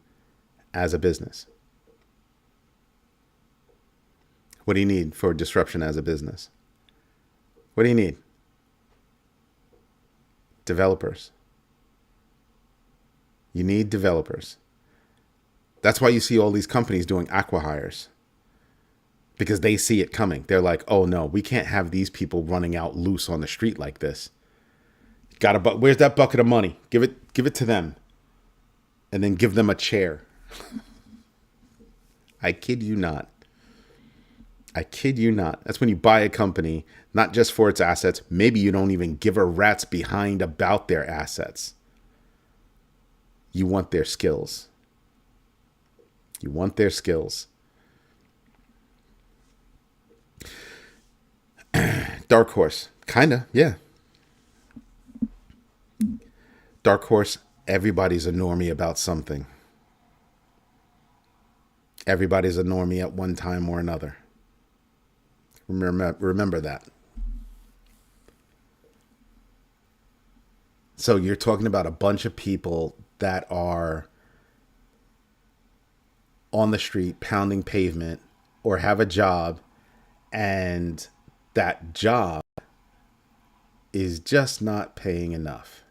[SPEAKER 1] as a business. What do you need for disruption as a business? What do you need? Developers. You need developers. That's why you see all these companies doing acqui-hires. Because they see it coming. They're like, oh no, we can't have these people running out loose on the street like this. Where's that bucket of money? Give it to them. And then give them a chair. I kid you not. I kid you not. That's when you buy a company, not just for its assets. Maybe you don't even give a rat's behind about their assets. You want their skills. You want their skills. Dark Horse. Kinda, yeah. Dark Horse, everybody's a normie about something. Everybody's a normie at one time or another. Remember that. So you're talking about a bunch of people that are on the street pounding pavement or have a job, and that job is just not paying enough.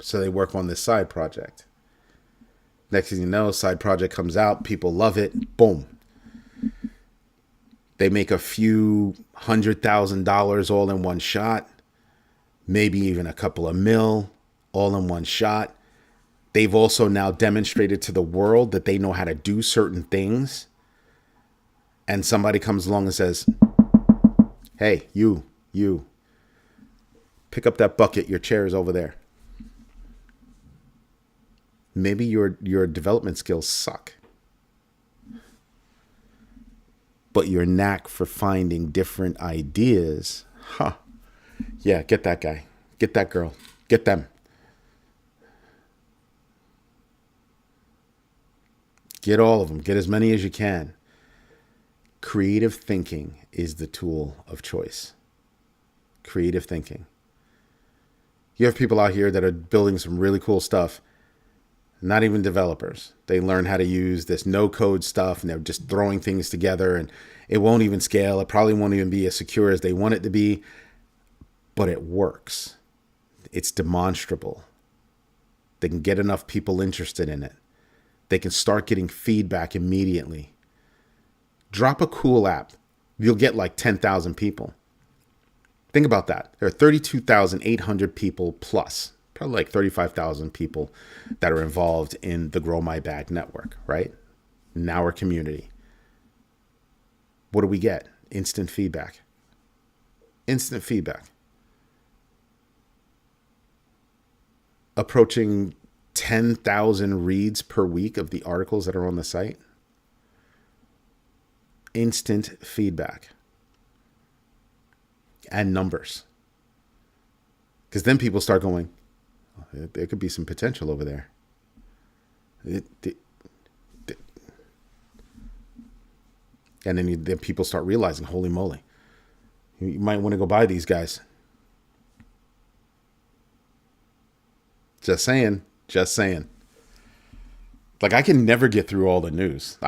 [SPEAKER 1] So they work on this side project. Next thing you know, side project comes out, people love it, boom. They make a few $100,000 all in one shot, maybe even a couple of mil all in one shot. They've also now demonstrated to the world that they know how to do certain things. And somebody comes along and says, hey, you, pick up that bucket, your chair is over there. Maybe your development skills suck. But your knack for finding different ideas, yeah, get that guy. Get that girl. Get them. Get all of them. Get as many as you can. Creative thinking is the tool of choice. Creative thinking. You have people out here that are building some really cool stuff. Not even developers. They learn how to use this no-code stuff, and they're just throwing things together, and it won't even scale. It probably won't even be as secure as they want it to be, but it works. It's demonstrable. They can get enough people interested in it. They can start getting feedback immediately. Drop a cool app. You'll get like 10,000 people. Think about that. There are 32,800 people plus. Probably like 35,000 people that are involved in the Grow My Bag network, right? In our community. What do we get? Instant feedback. Instant feedback. Approaching 10,000 reads per week of the articles that are on the site. Instant feedback. And numbers. Because then people start going, there could be some potential over there. And then people start realizing, holy moly, you might want to go buy these guys. Just saying. Like, I can never get through all the news.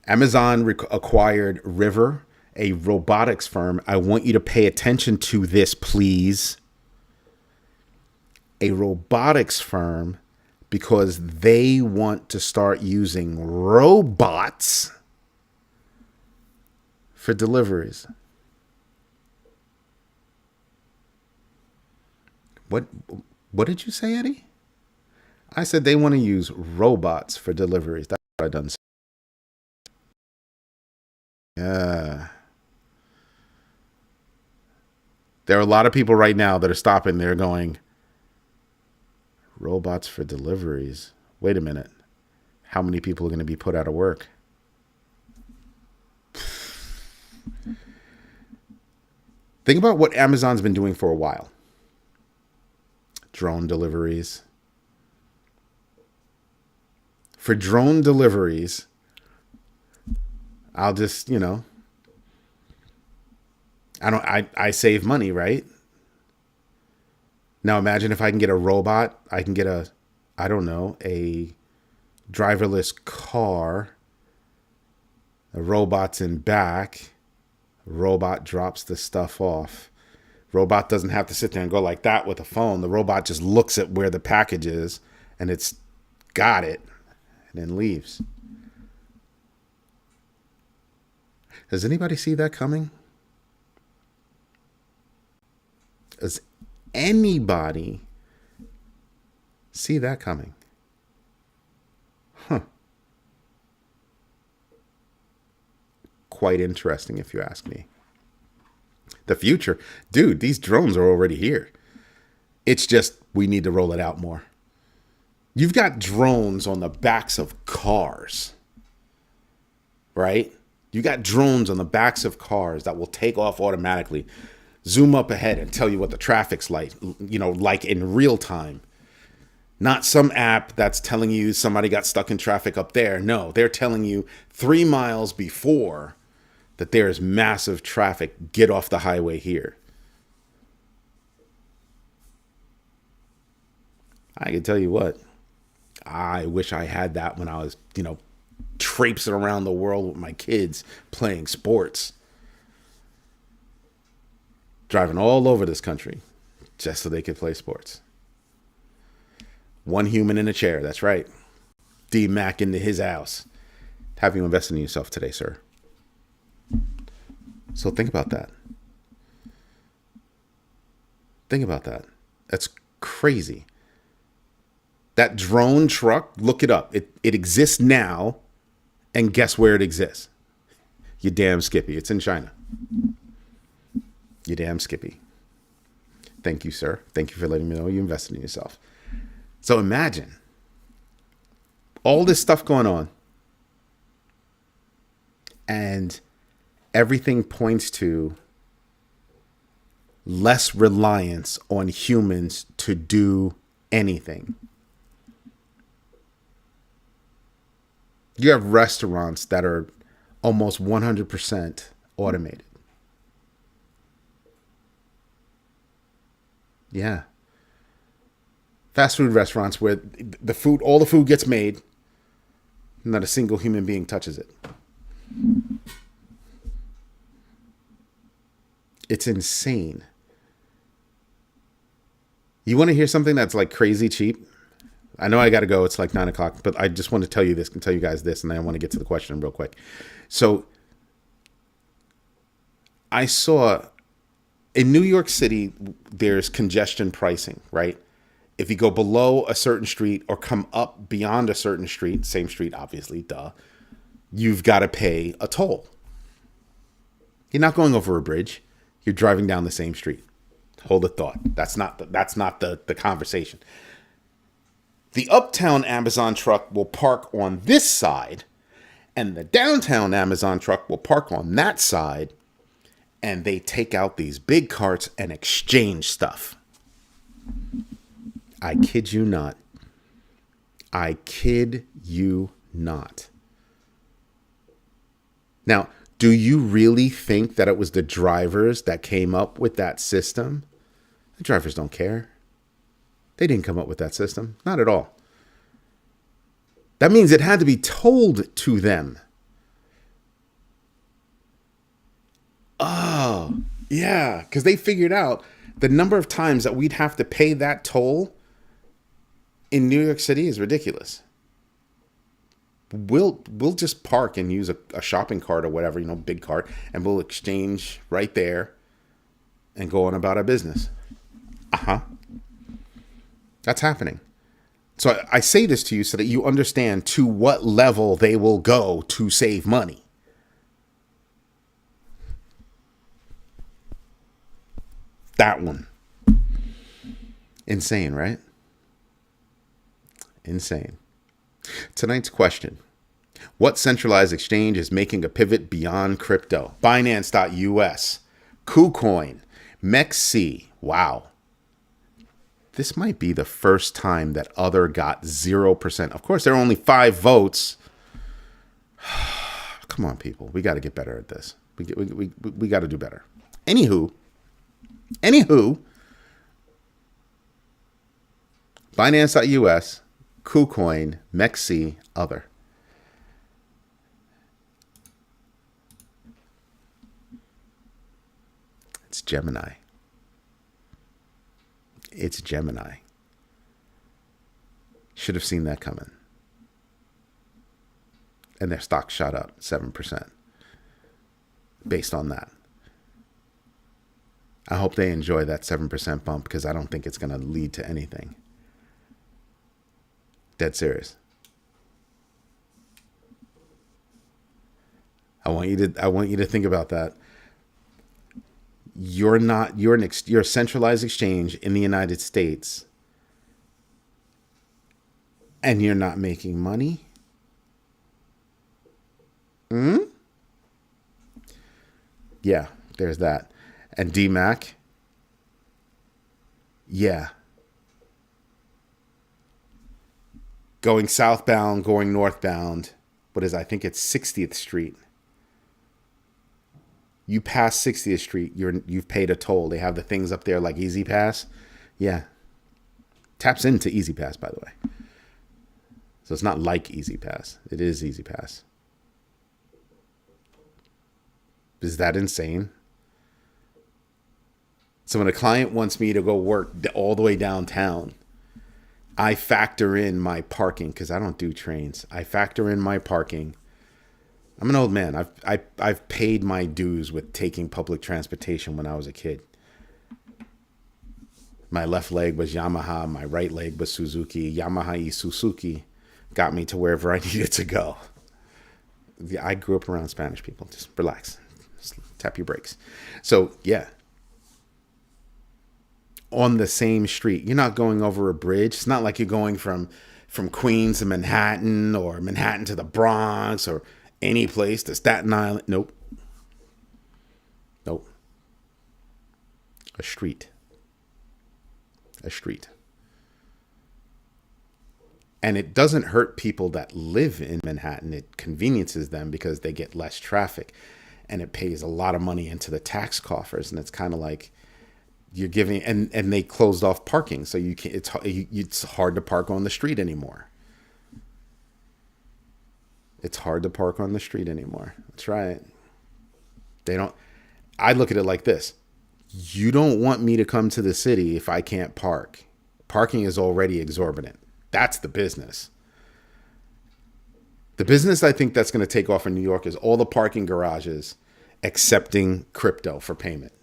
[SPEAKER 1] Amazon acquired River, a robotics firm. I want you to pay attention to this, please. A robotics firm, because they want to start using robots for deliveries. What did you say, Eddie? I said they want to use robots for deliveries. That's what I done. Yeah. There are a lot of people right now that are stopping. They're going, robots for deliveries. Wait a minute. How many people are going to be put out of work? Think about what Amazon's been doing for a while. Drone deliveries. For drone deliveries, I'll just, I save money, right? Now imagine if I can get a robot, I can get a driverless car. The robot's in back. Robot drops the stuff off. Robot doesn't have to sit there and go like that with a phone. The robot just looks at where the package is and it's got it and then leaves. Does anybody see that coming? Does anybody see that coming? Quite interesting, if you ask me. The future, dude, these drones are already here. It's just we need to roll it out more. You've got drones on the backs of cars, right? You got drones on the backs of cars that will take off automatically, zoom up ahead and tell you what the traffic's like, like in real time. Not some app that's telling you somebody got stuck in traffic up there. No, they're telling you 3 miles before that there is massive traffic. Get off the highway here. I can tell you what, I wish I had that when I was, traipsing around the world with my kids playing sports. Driving all over this country just so they could play sports. One human in a chair, that's right. D-Mac into his house. Have you invested in yourself today, sir? So think about that. Think about that. That's crazy. That drone truck, look it up. It exists now, and guess where it exists? You damn Skippy. It's in China. You damn Skippy. Thank you, sir. Thank you for letting me know you invested in yourself. So imagine all this stuff going on, and everything points to less reliance on humans to do anything. You have restaurants that are almost 100% automated. Yeah. Fast food restaurants where all the food gets made, not a single human being touches it. It's insane. You want to hear something that's like crazy cheap? I know I got to go. It's like 9:00, but I just want to tell you this and tell you guys this, and then I want to get to the question real quick. So I saw in New York City, there's congestion pricing, right? If you go below a certain street or come up beyond a certain street, same street, obviously, duh, you've got to pay a toll. You're not going over a bridge. You're driving down the same street. Hold a thought. That's not the conversation. The uptown Amazon truck will park on this side, and the downtown Amazon truck will park on that side, and they take out these big carts and exchange stuff. I kid you not. I kid you not. Now, do you really think that it was the drivers that came up with that system? The drivers don't care. They didn't come up with that system. Not at all. That means it had to be told to them. Oh, yeah. Because they figured out the number of times that we'd have to pay that toll in New York City is ridiculous. We'll just park and use a shopping cart or whatever, big cart, and we'll exchange right there and go on about our business. That's happening. So I say this to you so that you understand to what level they will go to save money. That one. Insane, right? Insane. Tonight's question. What centralized exchange is making a pivot beyond crypto? Binance.us, KuCoin, MEXC. Wow. This might be the first time that Other got 0%. Of course, there are only 5 votes. Come on, people. We got to get better at this. We got to do better. Anywho, Binance.us, KuCoin, MEXC, Other. It's Gemini. It's Gemini. Should have seen that coming. And their stock shot up 7% based on that. I hope they enjoy that 7% bump because I don't think it's going to lead to anything. Dead serious. I want you to think about that. You're a centralized exchange in the United States and you're not making money? Yeah, there's that. And DMAC? Yeah. Going southbound, going northbound. I think it's 60th Street. You pass 60th Street, you've paid a toll. They have the things up there like Easy Pass. Yeah. Taps into Easy Pass, by the way. So it's not like Easy Pass. It is Easy Pass. Is that insane? So when a client wants me to go work all the way downtown, I factor in my parking because I don't do trains. I factor in my parking. I'm an old man. I've paid my dues with taking public transportation when I was a kid. My left leg was Yamaha. My right leg was Suzuki. Yamaha Suzuki got me to wherever I needed to go. I grew up around Spanish people. Just relax. Just tap your brakes. So, yeah. On the same street. You're not going over a bridge. It's not like you're going from Queens to Manhattan or Manhattan to the Bronx or any place to Staten Island. Nope. A street. And it doesn't hurt people that live in Manhattan. It conveniences them because they get less traffic and it pays a lot of money into the tax coffers. And it's kind of like you're giving, and they closed off parking. So it's hard to park on the street anymore. It's hard to park on the street anymore. That's right. I look at it like this. You don't want me to come to the city if I can't park. Parking is already exorbitant. That's the business. The business I think that's going to take off in New York is all the parking garages accepting crypto for payment.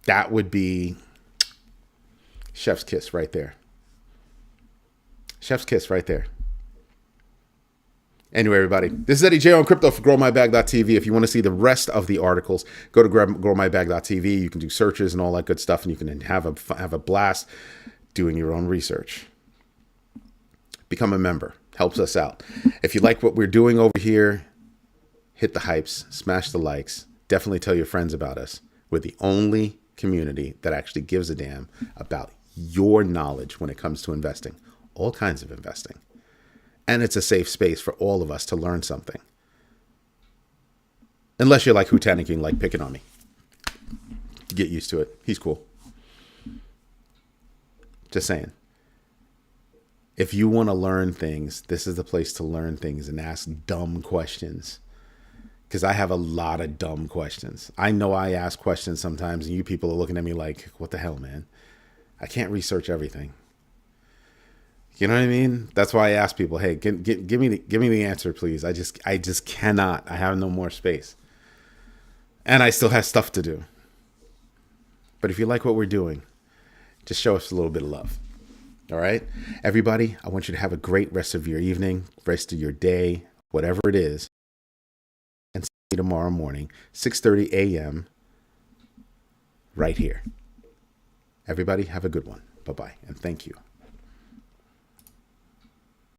[SPEAKER 1] That would be chef's kiss right there. Chef's kiss right there. Anyway, everybody, this is Eddie J on crypto for growmybag.tv. If you want to see the rest of the articles, go to growmybag.tv. You can do searches and all that good stuff, and you can have a blast doing your own research. Become a member. Helps us out. If you like what we're doing over here, hit the hypes, smash the likes. Definitely tell your friends about us. We're the only community that actually gives a damn about your knowledge when it comes to investing. All kinds of investing. And it's a safe space for all of us to learn something. Unless you're like Hutanicking, like picking on me. Get used to it. He's cool. Just saying. If you want to learn things, this is the place to learn things and ask dumb questions. Because I have a lot of dumb questions. I know I ask questions sometimes and you people are looking at me like, what the hell, man? I can't research everything. You know what I mean? That's why I ask people, hey, give me the answer, please. I just cannot. I have no more space. And I still have stuff to do. But if you like what we're doing, just show us a little bit of love. All right? Everybody, I want you to have a great rest of your evening, rest of your day, whatever it is. And see you tomorrow morning, 6:30 a.m. right here. Everybody have a good one. Bye-bye, and thank you.